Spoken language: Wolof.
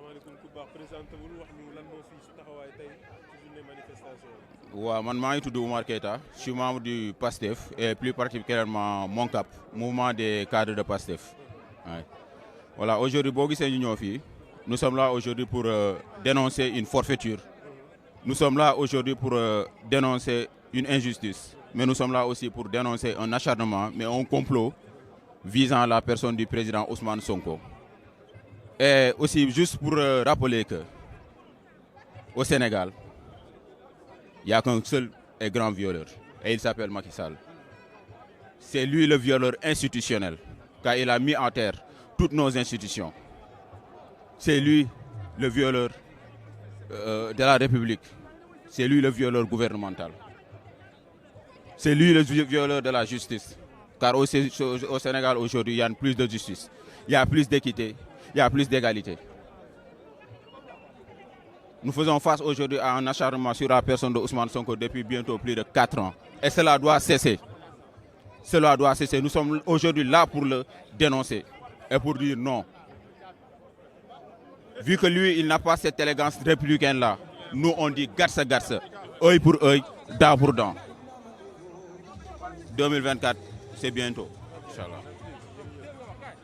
salaamaaleykum ku baax présenté wul wax ñu lan moo fi taxawaay tey ci journée manifestation bi. waaw man maa ngi tudd Oumar Keita je suis membre du PASTEF et plus particulièrement MONCAP mouvement des cadres de PASTEF. Ouais. Voilà, aujourd'hui boo gisee ñu ñëw fii nous sommes là aujourd'hui pour dénoncer une forfaiture. Nous sommes là aujourd'hui pour dénoncer une injustice. Mais nous sommes là aussi pour dénoncer un acharnement, mais un complot visant la personne du président Ousmane Sonko. Et aussi, juste pour rappeler que au Sénégal, il n'y a qu'un seul et grand violeur, et il s'appelle Macky Sall. C'est lui le violeur institutionnel, car il a mis en terre toutes nos institutions. C'est lui le violeur de la République. C'est lui le violeur gouvernemental. C'est lui le violeur de la justice. Car au Sénégal aujourd'hui, il y a plus de justice, il y a plus d'équité, il y a plus d'égalité. Nous faisons face aujourd'hui à un acharnement sur la personne de Ousmane Sonko depuis bientôt plus de 4 ans. Et cela doit cesser. Cela doit cesser. Nous sommes aujourd'hui là pour le dénoncer et pour dire non. Vu que lui, il n'a pas cette élégance républicaine-là, nous on dit garce garce, œil pour œil, dent pour dent. 2024, c'est bientôt, Inch'Allah.